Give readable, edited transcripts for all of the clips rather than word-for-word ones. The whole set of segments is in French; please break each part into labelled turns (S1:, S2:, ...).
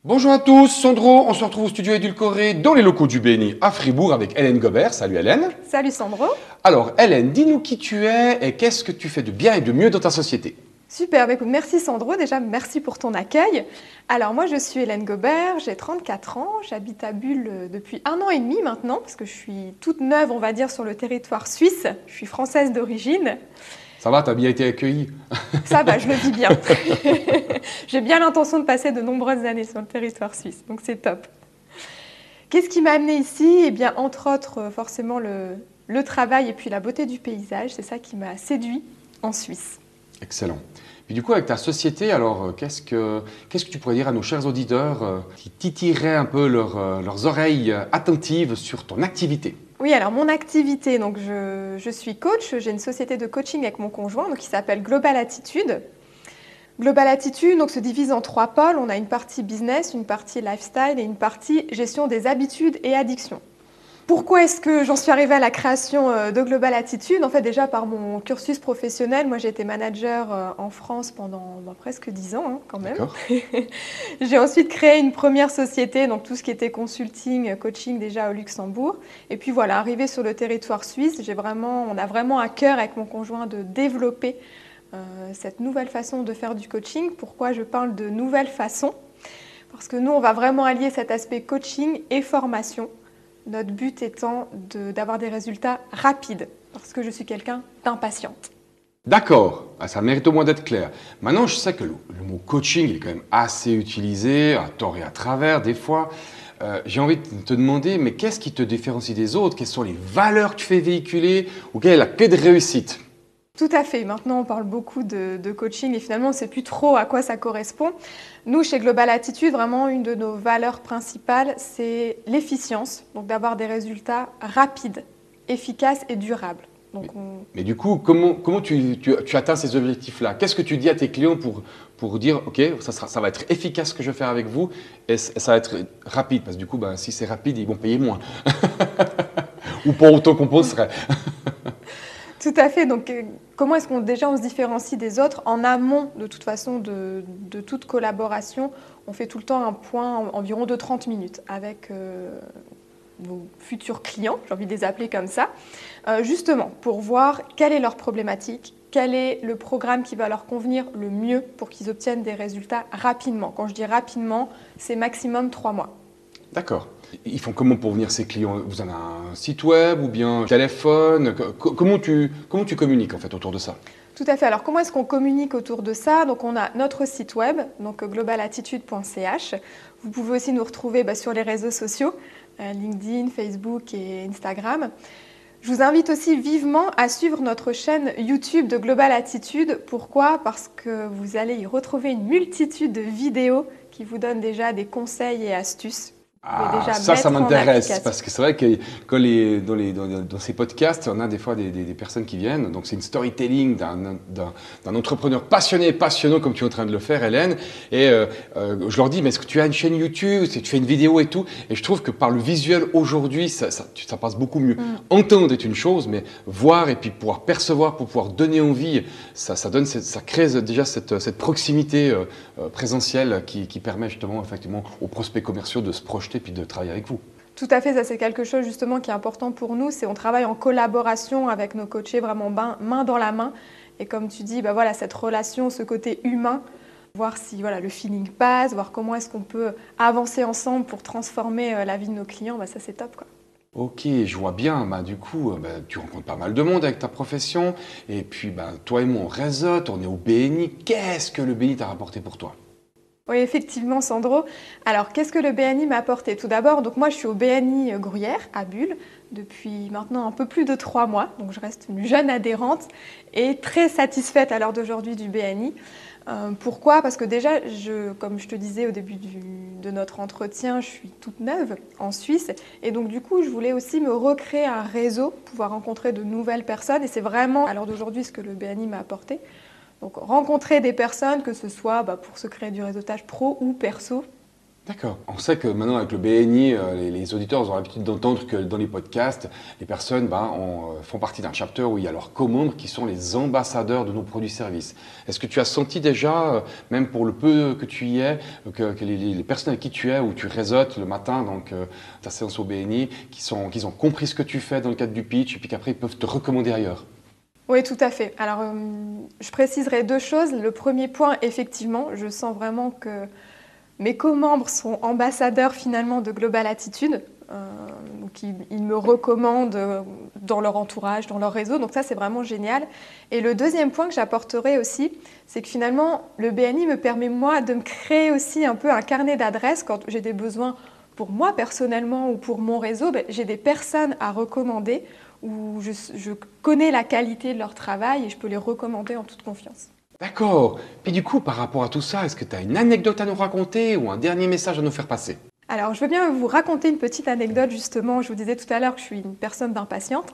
S1: Bonjour à tous, Sandro, on se retrouve au studio édulcoré dans les locaux du BNI à Fribourg avec Hélène Gobert. Salut Hélène.
S2: Salut Sandro.
S1: Alors Hélène, dis-nous qui tu es et qu'est-ce que tu fais de bien et de mieux dans ta société.
S2: Super, bah écoute, merci Sandro, déjà merci pour ton accueil. Alors moi je suis Hélène Gobert, j'ai 34 ans, j'habite à Bulle depuis 1 an et demi maintenant, parce que je suis toute neuve on va dire sur le territoire suisse, je suis française d'origine.
S1: Ça va, t'as bien été accueillie?
S2: Ça va, je le vis bien. J'ai bien l'intention de passer de nombreuses années sur le territoire suisse, donc c'est top. Qu'est-ce qui m'a amenée ici? Eh bien entre autres forcément le travail et puis la beauté du paysage, c'est ça qui m'a séduit en Suisse.
S1: Excellent. Puis du coup, avec ta société, alors qu'est-ce que tu pourrais dire à nos chers auditeurs qui titilleraient un peu leurs oreilles attentives sur ton activité?
S2: Oui, alors mon activité, donc je suis coach, j'ai une société de coaching avec mon conjoint donc qui s'appelle Global Attitude. Global Attitude donc, se divise en 3 pôles. On a une partie business, une partie lifestyle et une partie gestion des habitudes et addictions. Pourquoi est-ce que j'en suis arrivée à la création de Global Attitude? En fait, déjà par mon cursus professionnel, moi j'ai été manager en France pendant presque 10 ans quand même.
S1: D'accord.
S2: J'ai ensuite créé une première société, donc tout ce qui était consulting, coaching déjà au Luxembourg. Et puis voilà, arrivé sur le territoire suisse, on a vraiment à cœur avec mon conjoint de développer cette nouvelle façon de faire du coaching. Pourquoi je parle de nouvelle façon? Parce que nous, on va vraiment allier cet aspect coaching et formation. Notre but étant d'avoir des résultats rapides, parce que je suis quelqu'un d'impatiente.
S1: D'accord, ah, ça mérite au moins d'être clair. Maintenant, je sais que le mot coaching est quand même assez utilisé, à tort et à travers, des fois. J'ai envie de te demander, mais qu'est-ce qui te différencie des autres? Quelles sont les valeurs que tu fais véhiculer? Ou quelle est la clé de réussite?
S2: Tout à fait. Maintenant, on parle beaucoup de coaching et finalement, on ne sait plus trop à quoi ça correspond. Nous, chez Global Attitude, vraiment, une de nos valeurs principales, c'est l'efficience, donc d'avoir des résultats rapides, efficaces et durables.
S1: Mais du coup, comment tu atteins ces objectifs-là? Qu'est-ce que tu dis à tes clients pour dire, OK, ça va être efficace ce que je vais faire avec vous et ça va être rapide? Parce que du coup, ben, si c'est rapide, ils vont payer moins. Ou pas autant qu'on penserait.
S2: Tout à fait. Donc, comment est-ce qu'on déjà on se différencie des autres? En amont, de toute façon, de toute collaboration, on fait tout le temps un point environ de 30 minutes avec nos futurs clients, j'ai envie de les appeler comme ça, justement pour voir quelle est leur problématique, quel est le programme qui va leur convenir le mieux pour qu'ils obtiennent des résultats rapidement. Quand je dis rapidement, c'est maximum 3 mois.
S1: D'accord. Ils font comment pour venir ces clients? Vous avez un site web ou bien un téléphone? Comment tu communiques en fait autour de ça?
S2: Tout à fait. Alors, comment est-ce qu'on communique autour de ça? Donc, on a notre site web, donc globalattitude.ch. Vous pouvez aussi nous retrouver sur les réseaux sociaux, LinkedIn, Facebook et Instagram. Je vous invite aussi vivement à suivre notre chaîne YouTube de Global Attitude. Pourquoi? Parce que vous allez y retrouver une multitude de vidéos qui vous donnent déjà des conseils et astuces. Vous pouvez
S1: Ah,
S2: déjà
S1: ça
S2: mettre en
S1: m'intéresse,
S2: application.
S1: parce que c'est vrai que quand dans ces podcasts, on a des fois des personnes qui viennent, donc c'est une storytelling d'un entrepreneur passionnant comme tu es en train de le faire, Hélène, et je leur dis, mais est-ce que tu as une chaîne YouTube, si tu fais une vidéo et tout, et je trouve que par le visuel aujourd'hui, ça passe beaucoup mieux. Entendre est une chose, mais voir et puis pouvoir percevoir, pour pouvoir donner envie, ça crée déjà cette proximité présentielle qui permet justement effectivement aux prospects commerciaux de se projeter puis de travailler avec vous.
S2: Tout à fait, ça c'est quelque chose justement qui est important pour nous, c'est on travaille en collaboration avec nos coachés vraiment main dans la main. Et comme tu dis, voilà, cette relation, ce côté humain, voir si voilà, le feeling passe, voir comment est-ce qu'on peut avancer ensemble pour transformer la vie de nos clients, ça c'est top, quoi.
S1: Ok, je vois bien. Du coup, tu rencontres pas mal de monde avec ta profession. Et puis, toi et moi, on réseaute, on est au BNI. Qu'est-ce que le BNI t'a rapporté pour toi?
S2: Oui, effectivement, Sandro. Alors, qu'est-ce que le BNI m'a apporté? Tout d'abord, donc moi, je suis au BNI Gruyère, à Bulle, depuis maintenant un peu plus de 3 mois. Donc, je reste une jeune adhérente et très satisfaite à l'heure d'aujourd'hui du BNI. Pourquoi? Parce que déjà, comme je te disais au début de notre entretien, je suis toute neuve en Suisse. Et donc, du coup, je voulais aussi me recréer un réseau, pouvoir rencontrer de nouvelles personnes. Et c'est vraiment, à l'heure d'aujourd'hui, ce que le BNI m'a apporté. Donc rencontrer des personnes, que ce soit pour se créer du réseautage pro ou perso,
S1: D'accord. On sait que maintenant, avec le BNI, les auditeurs ont l'habitude d'entendre que dans les podcasts, les personnes font partie d'un chapter où il y a leurs co-membres qui sont les ambassadeurs de nos produits-services. Est-ce que tu as senti déjà, même pour le peu que tu y es, que les personnes avec qui tu es, où tu réseautes le matin, donc ta séance au BNI, qu'ils ont compris ce que tu fais dans le cadre du pitch et puis qu'après ils peuvent te recommander ailleurs?
S2: Oui, tout à fait. Alors, je préciserai deux choses. Le premier point, effectivement, je sens vraiment que mes co-membres sont ambassadeurs finalement de Global Attitude. Donc ils me recommandent dans leur entourage, dans leur réseau. Donc ça, c'est vraiment génial. Et le deuxième point que j'apporterai aussi, c'est que finalement, le BNI me permet moi de me créer aussi un peu un carnet d'adresses quand j'ai des besoins pour moi personnellement ou pour mon réseau. J'ai des personnes à recommander où je connais la qualité de leur travail et je peux les recommander en toute confiance.
S1: D'accord. Puis du coup, par rapport à tout ça, est-ce que tu as une anecdote à nous raconter ou un dernier message à nous faire passer?
S2: Alors, je veux bien vous raconter une petite anecdote, justement. Je vous disais tout à l'heure que je suis une personne d'impatiente.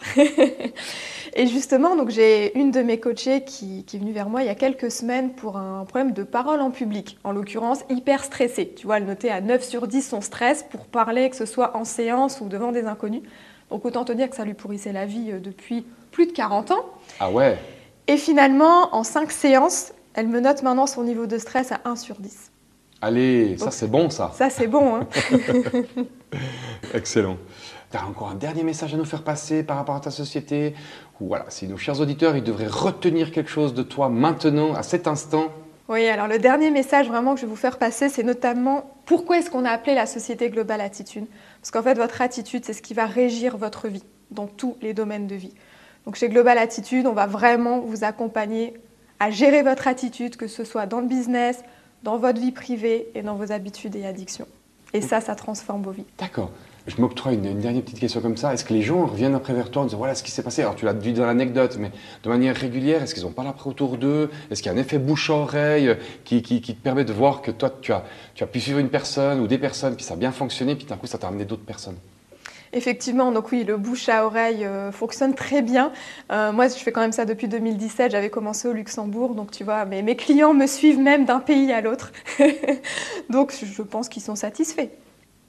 S2: Et justement, donc, j'ai une de mes coachées qui est venue vers moi il y a quelques semaines pour un problème de parole en public, en l'occurrence hyper stressée. Tu vois, elle notait à 9 sur 10 son stress pour parler, que ce soit en séance ou devant des inconnus. Donc, autant te dire que ça lui pourrissait la vie depuis plus de 40 ans.
S1: Ah ouais?
S2: Et finalement, en 5 séances, elle me note maintenant son niveau de stress à 1 sur 10.
S1: Allez,
S2: Donc,
S1: ça c'est bon ça.
S2: Ça, c'est bon, hein.
S1: Excellent. Tu as encore un dernier message à nous faire passer par rapport à ta société? Ou voilà, si nos chers auditeurs, ils devraient retenir quelque chose de toi maintenant, à cet instant?
S2: Oui, alors le dernier message vraiment que je vais vous faire passer, c'est notamment pourquoi est-ce qu'on a appelé la société Global Attitude? Parce qu'en fait, votre attitude, c'est ce qui va régir votre vie dans tous les domaines de vie. Donc chez Global Attitude, on va vraiment vous accompagner à gérer votre attitude, que ce soit dans le business, dans votre vie privée et dans vos habitudes et addictions. Et ça transforme vos vies.
S1: D'accord. Je m'octroie une dernière petite question comme ça. Est-ce que les gens reviennent après vers toi en disant voilà ce qui s'est passé? Alors tu l'as dit dans l'anecdote, mais de manière régulière, est-ce qu'ils n'ont pas l'après autour d'eux? Est-ce qu'il y a un effet bouche-à-oreille qui te permet de voir que toi tu as pu suivre une personne ou des personnes, puis ça a bien fonctionné, puis d'un coup ça t'a amené d'autres personnes?
S2: Effectivement, donc oui, le bouche à oreille fonctionne très bien. Moi, je fais quand même ça depuis 2017. J'avais commencé au Luxembourg, donc tu vois, mes clients me suivent même d'un pays à l'autre. Donc, je pense qu'ils sont satisfaits.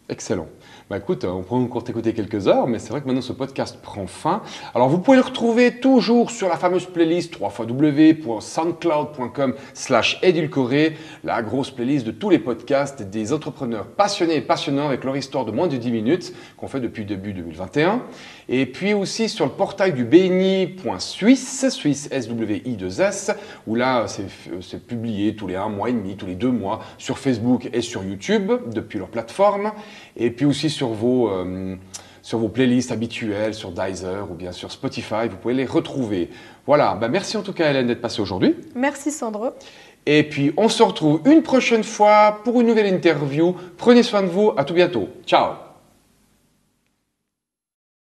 S1: Excellent. Bah écoute, on pourrait encore t'écouter quelques heures, mais c'est vrai que maintenant ce podcast prend fin. Alors vous pouvez le retrouver toujours sur la fameuse playlist www.soundcloud.com/édulcoré, la grosse playlist de tous les podcasts des entrepreneurs passionnés et passionnants avec leur histoire de moins de 10 minutes qu'on fait depuis début 2021. Et puis aussi sur le portail du bni.suisse, Suisse SWI2S, où là c'est publié tous les 1 mois et demi, tous les 2 mois sur Facebook et sur YouTube depuis leur plateforme. Et puis aussi sur vos playlists habituelles, sur Deezer ou bien sur Spotify, vous pouvez les retrouver. Voilà, merci en tout cas Hélène d'être passée aujourd'hui.
S2: Merci Sandro.
S1: Et puis on se retrouve une prochaine fois pour une nouvelle interview. Prenez soin de vous, à tout bientôt. Ciao.